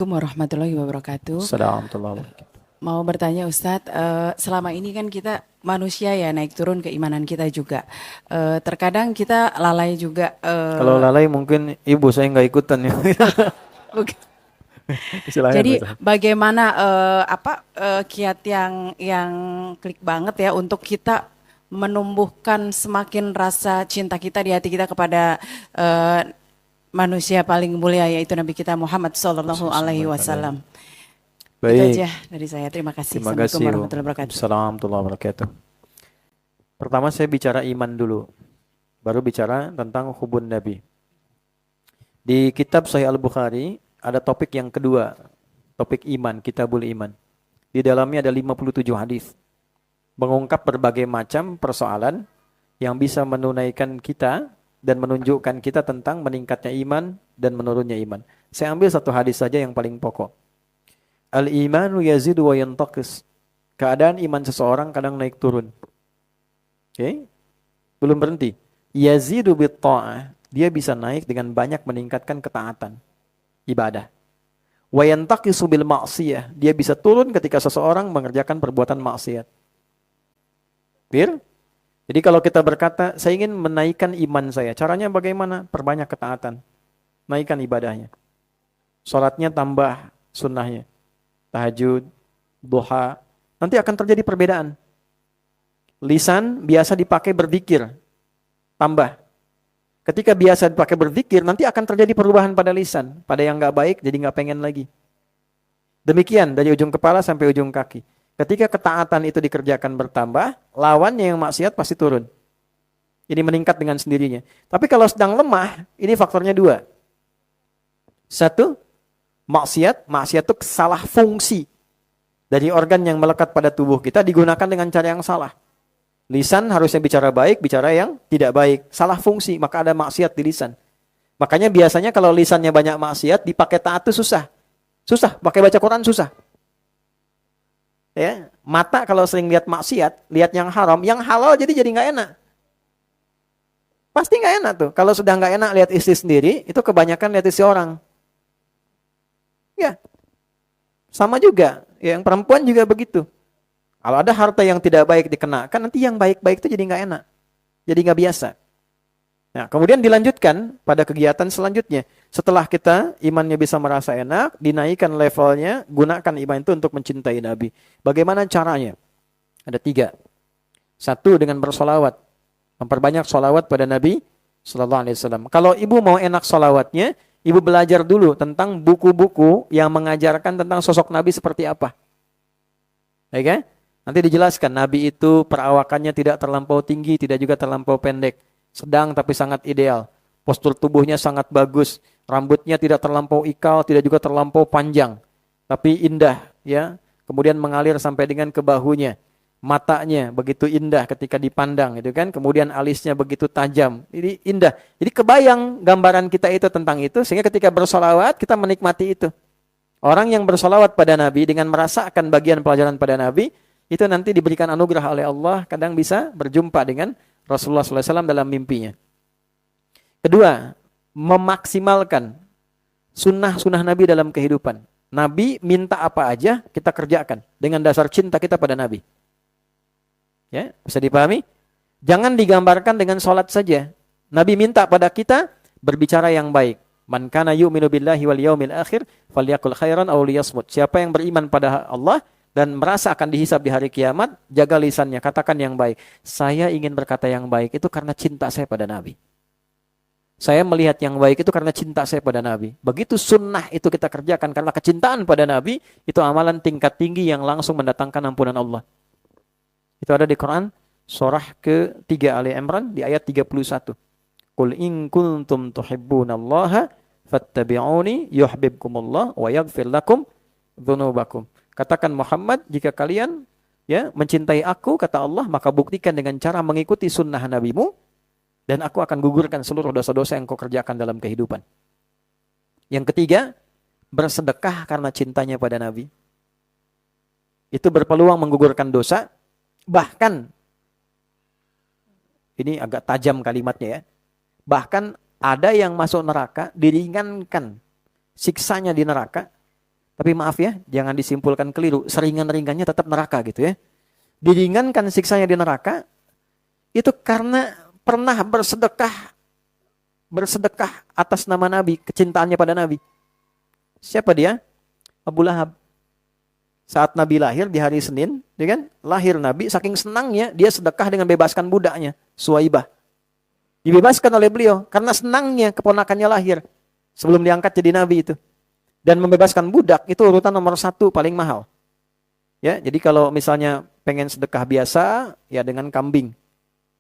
Assalamualaikum warahmatullahi wabarakatuh. Assalamualaikum. Mau bertanya Ustadz, selama ini kan kita manusia ya naik turun keimanan kita juga. Terkadang kita lalai juga. Kalau lalai mungkin ibu saya nggak ikutan ya. Buk- Silahkan Jadi Ustaz. bagaimana kiat yang klik banget ya untuk kita menumbuhkan semakin rasa cinta kita di hati kita kepada eh, manusia paling mulia yaitu Nabi kita Muhammad Sallallahu Alaihi Wasallam. Itu Baik, aja dari saya. Terima kasih. terima Assalamualaikum kasih Bu. warahmatullahi wabarakatuh. Assalamualaikum warahmatullahi wabarakatuh. Pertama saya bicara iman dulu, baru bicara tentang hubun Nabi. Di kitab Sahih Al-Bukhari ada topik yang kedua, topik iman, Kitabul Iman. Di dalamnya ada 57 hadis, mengungkap berbagai macam persoalan yang bisa menunaikan kita dan menunjukkan kita tentang meningkatnya iman dan menurunnya iman. Saya ambil satu hadis saja yang paling pokok. Al-imanu yazidu wa yantaqis. Keadaan iman seseorang kadang naik turun. Oke? Belum berhenti. Yazidu bit ta'ah. Dia bisa naik dengan banyak meningkatkan ketaatan, ibadah. Wa yantaqisu bil ma'siyah. Dia bisa turun ketika seseorang mengerjakan perbuatan maksiat. Clear? Jadi kalau kita berkata, saya ingin menaikkan iman saya. Caranya bagaimana? Perbanyak ketaatan. Naikkan ibadahnya. Salatnya tambah sunnahnya. Tahajud, duha. Nanti akan terjadi perbedaan. Lisan biasa dipakai berzikir. Tambah. Ketika biasa dipakai berzikir, nanti akan terjadi perubahan pada lisan. Pada yang nggak baik, jadi nggak pengen lagi. Demikian dari ujung kepala sampai ujung kaki. Ketika ketaatan itu dikerjakan bertambah, lawannya yang maksiat pasti turun. Ini meningkat dengan sendirinya. Tapi kalau sedang lemah, ini faktornya dua. Satu, maksiat itu salah fungsi. Dari organ yang melekat pada tubuh kita digunakan dengan cara yang salah. Lisan harusnya bicara baik, bicara yang tidak baik. Salah fungsi, maka ada maksiat di lisan. Makanya biasanya kalau lisannya banyak maksiat, dipakai taat itu susah. Susah, pakai baca Quran susah. Ya, mata kalau sering lihat maksiat, lihat yang haram, yang halal jadi nggak enak. Pasti nggak enak tuh. Kalau sudah nggak enak lihat istri sendiri, itu kebanyakan lihat istri orang. Ya, sama juga. Yang perempuan juga begitu. Kalau ada harta yang tidak baik dikenakan, nanti yang baik-baik itu jadi nggak enak. Jadi nggak biasa. Nah, kemudian dilanjutkan pada kegiatan selanjutnya. Setelah kita imannya bisa merasa enak, dinaikkan levelnya, gunakan iman itu untuk mencintai Nabi. Bagaimana caranya? Ada 3. 1, dengan bersolawat. Memperbanyak solawat pada Nabi Sallallahu Alaihi Wasallam. Kalau ibu mau enak solawatnya, ibu belajar dulu tentang buku-buku yang mengajarkan tentang sosok Nabi seperti apa. Oke? Nanti dijelaskan, Nabi itu perawakannya tidak terlampau tinggi, tidak juga terlampau pendek. Sedang tapi sangat ideal. Postur tubuhnya sangat bagus. Rambutnya tidak terlampau ikal, tidak juga terlampau panjang. Tapi indah, ya. Kemudian mengalir sampai dengan ke bahunya. Matanya begitu indah ketika dipandang, gitu kan. Kemudian alisnya begitu tajam. Jadi indah. Jadi kebayang gambaran kita itu tentang itu, sehingga ketika bersolawat kita menikmati itu. Orang yang bersolawat pada Nabi dengan merasakan bagian pelajaran pada Nabi, itu nanti diberikan anugerah oleh Allah, kadang bisa berjumpa dengan Rasulullah SAW dalam mimpinya. Kedua, memaksimalkan sunnah-sunnah Nabi dalam kehidupan. Nabi minta apa aja, kita kerjakan dengan dasar cinta kita pada Nabi. Ya, bisa dipahami? Jangan digambarkan dengan sholat saja. Nabi minta pada kita berbicara yang baik. Man kana yu'minu billahi wal yaumil akhir falyakul khairan aw liyasmut. Siapa yang beriman pada Allah dan merasa akan dihisab di hari kiamat, jaga lisannya, katakan yang baik. Saya ingin berkata yang baik itu karena cinta saya pada Nabi. Saya melihat yang baik itu karena cinta saya pada Nabi. Begitu sunnah itu kita kerjakan karena kecintaan pada Nabi, itu amalan tingkat tinggi yang langsung mendatangkan ampunan Allah. Itu ada di Quran, surah ke-3 Ali Imran di ayat 31. Qul in kuntum tuhibbunallaha fattabi'uni yuhibbukumullah wa yaghfir lakum dzunubakum. Katakan Muhammad, jika kalian mencintai aku, kata Allah, maka buktikan dengan cara mengikuti sunnah Nabimu, dan aku akan gugurkan seluruh dosa-dosa yang kau kerjakan dalam kehidupan. Yang ketiga, bersedekah karena cintanya pada Nabi. Itu berpeluang menggugurkan dosa. Bahkan, ini agak tajam kalimatnya ya, bahkan ada yang masuk neraka, diringankan siksanya di neraka, Tapi maaf ya, jangan disimpulkan keliru. Seringan-ringannya tetap neraka gitu ya. Diringankan siksanya di neraka itu karena pernah bersedekah atas nama Nabi, kecintaannya pada Nabi. Siapa dia? Abu Lahab. Saat Nabi lahir di hari Senin, ya kan? Lahir Nabi, saking senangnya dia sedekah dengan bebaskan budaknya, Suwaibah. Dibebaskan oleh beliau karena senangnya keponakannya lahir sebelum diangkat jadi Nabi itu. Dan membebaskan budak itu urutan nomor 1 paling mahal. Ya, jadi kalau misalnya pengen sedekah biasa, ya dengan kambing.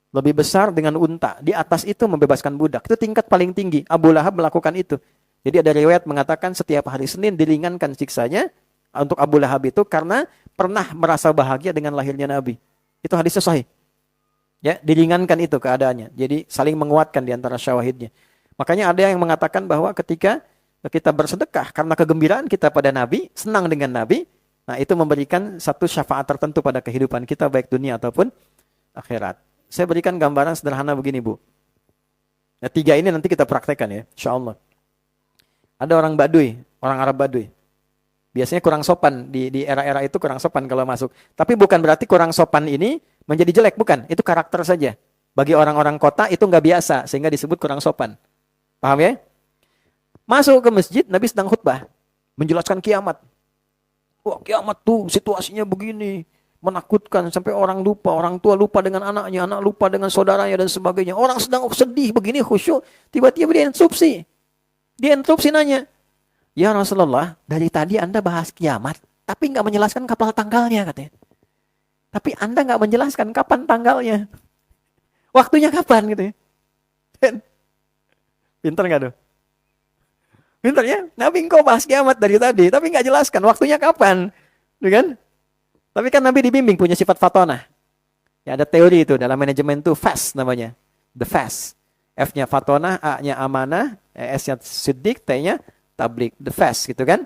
Lebih besar dengan unta. Di atas itu membebaskan budak. Itu tingkat paling tinggi. Abu Lahab melakukan itu. Jadi ada riwayat mengatakan setiap hari Senin diringankan siksanya untuk Abu Lahab itu karena pernah merasa bahagia dengan lahirnya Nabi. Itu hadisnya sahih. Ya, diringankan itu keadaannya. Jadi saling menguatkan di antara syawahidnya. Makanya ada yang mengatakan bahwa ketika kita bersedekah karena kegembiraan kita pada Nabi, senang dengan Nabi, nah itu memberikan satu syafaat tertentu pada kehidupan kita baik dunia ataupun akhirat. Saya berikan gambaran sederhana begini, Bu. Nah, 3 ini nanti kita praktekkan ya, insyaallah. Ada orang Baduy, orang Arab Baduy. Biasanya kurang sopan di era-era itu, kurang sopan kalau masuk. Tapi bukan berarti kurang sopan ini menjadi jelek, bukan. Itu karakter saja. Bagi orang-orang kota itu nggak biasa sehingga disebut kurang sopan. Paham ya? Masuk ke masjid, Nabi sedang khutbah menjelaskan kiamat. Wah, kiamat tuh situasinya begini, menakutkan sampai orang tua lupa dengan anaknya, anak lupa dengan saudaranya dan sebagainya. Orang sedang sedih begini khusyuk, tiba-tiba dia interupsi. Dia interupsi nanya, "Ya Rasulullah, dari tadi Anda bahas kiamat, tapi nggak menjelaskan kapan tanggalnya," katanya. Tapi Anda nggak menjelaskan kapan tanggalnya. Waktunya kapan gitu ya. Pinter nggak tuh? Pinter ya? Nabi engkau bahas kiamat dari tadi, tapi nggak jelaskan waktunya kapan. Kan? Tapi kan Nabi dibimbing punya sifat fatonah. Ya ada teori itu dalam manajemen itu fast namanya. The fast. F-nya fatonah, A-nya amanah, S-nya siddiq, T-nya tablik. The fast gitu kan.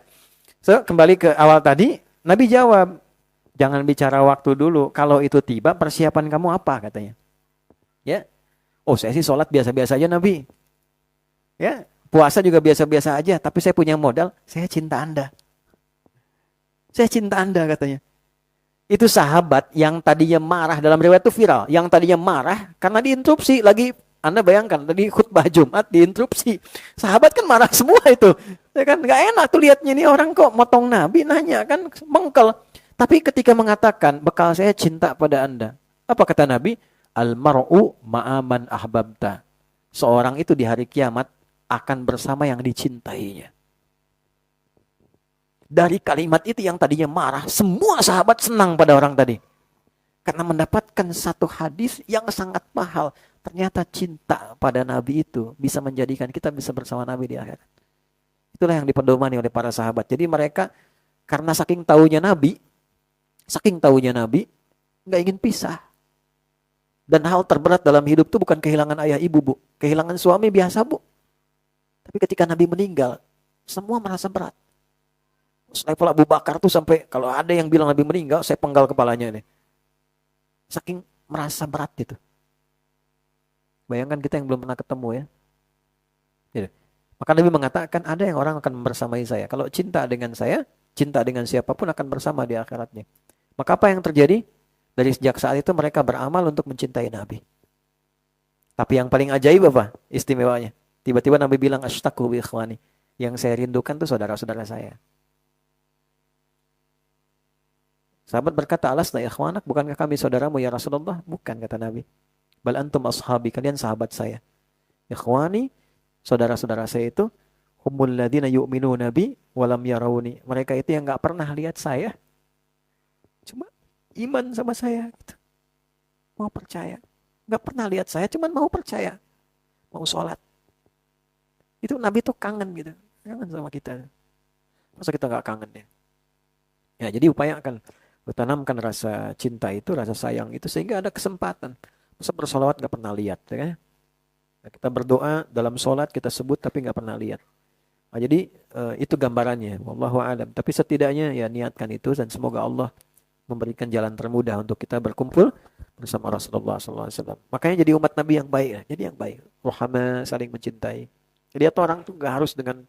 So kembali ke awal tadi, Nabi jawab, jangan bicara waktu dulu. Kalau itu tiba, persiapan kamu apa katanya. Ya. Oh saya sih sholat biasa-biasa aja Nabi. Ya. Puasa juga biasa-biasa aja. Tapi saya punya modal, saya cinta Anda. Saya cinta Anda katanya. Itu sahabat yang tadinya marah, dalam riwayat itu viral, yang tadinya marah karena diinterupsi lagi. Anda bayangkan tadi khutbah Jumat diinterupsi, sahabat kan marah semua itu, ya kan nggak enak tuh liatnya ini orang kok motong Nabi, nanya kan mengkel. Tapi ketika mengatakan bekal saya cinta pada Anda, apa kata Nabi? Al mar'u ma'aman ahbabta. Seorang itu di hari kiamat akan bersama yang dicintainya. Dari kalimat itu yang tadinya marah, semua sahabat senang pada orang tadi. Karena mendapatkan satu hadis yang sangat mahal. Ternyata cinta pada Nabi itu bisa menjadikan kita bisa bersama Nabi di akhirat. Itulah yang dipedomani oleh para sahabat. Jadi mereka karena saking tahunya Nabi, nggak ingin pisah. Dan hal terberat dalam hidup itu bukan kehilangan ayah ibu, Bu. Kehilangan suami biasa, Bu. Tapi ketika Nabi meninggal, semua merasa berat. Level Abu Bakar tuh sampai kalau ada yang bilang Nabi meninggal, saya penggal kepalanya ini. Saking merasa berat itu. Bayangkan kita yang belum pernah ketemu ya. Gitu. Maka Nabi mengatakan ada yang orang akan bersamai saya. Kalau cinta dengan saya, cinta dengan siapapun akan bersama di akhiratnya. Maka apa yang terjadi? Dari sejak saat itu mereka beramal untuk mencintai Nabi. Tapi yang paling ajaib apa? Istimewanya. Tiba-tiba Nabi bilang, "Ashtaqu bi ikhwani." Yang saya rindukan tuh saudara-saudara saya. Sahabat berkata, "Alasna ikhwanak, bukankah kami saudaramu ya Rasulullah?" Bukan, kata Nabi. "Bal antum ashabi, kalian sahabat saya." Ikhwani, saudara-saudara saya itu, humul ladina yu'minuna bi walam yarawni. Mereka itu yang enggak pernah lihat saya. Cuma iman sama saya gitu. Mau percaya. Enggak pernah lihat saya, cuma mau percaya. Mau sholat. Itu Nabi tuh kangen gitu. Kangen sama kita. Masa kita enggak kangen ya? Ya, jadi upayakan bertanamkan rasa cinta itu, rasa sayang itu sehingga ada kesempatan. Masa bersolawat gak pernah lihat, ya kan? Nah, kita berdoa dalam sholat kita sebut tapi gak pernah lihat. Nah, jadi itu gambarannya. Wallahu a'lam. Tapi setidaknya ya niatkan itu dan semoga Allah memberikan jalan termudah untuk kita berkumpul bersama Rasulullah SAW. Makanya jadi umat Nabi yang baik, ya. Jadi yang baik. Rahama, saling mencintai. Jadi orang tuh gak harus dengan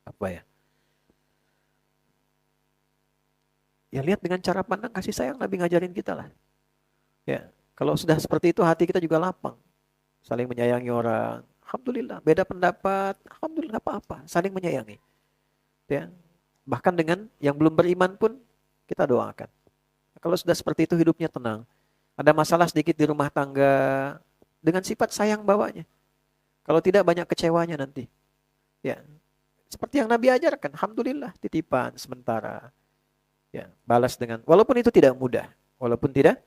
apa ya? Ya lihat dengan cara pandang kasih sayang Nabi ngajarin kita lah. Ya, kalau sudah seperti itu hati kita juga lapang. Saling menyayangi orang. Alhamdulillah, beda pendapat, alhamdulillah apa-apa, saling menyayangi. Ya. Bahkan dengan yang belum beriman pun kita doakan. Kalau sudah seperti itu hidupnya tenang. Ada masalah sedikit di rumah tangga dengan sifat sayang bawanya. Kalau tidak banyak kecewanya nanti. Ya. Seperti yang Nabi ajarkan, alhamdulillah titipan sementara. Ya, balas dengan walaupun itu tidak mudah, walaupun tidak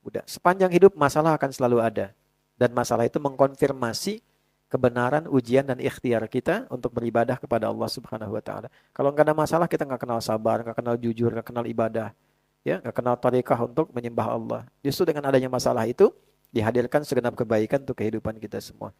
mudah. Sepanjang hidup masalah akan selalu ada. Dan masalah itu mengkonfirmasi kebenaran, ujian dan ikhtiar kita untuk beribadah kepada Allah Subhanahu wa taala. Kalau nggak ada masalah kita nggak kenal sabar, nggak kenal jujur, nggak kenal ibadah, ya, nggak kenal tarekah untuk menyembah Allah. Justru dengan adanya masalah itu dihadirkan segenap kebaikan untuk kehidupan kita semua.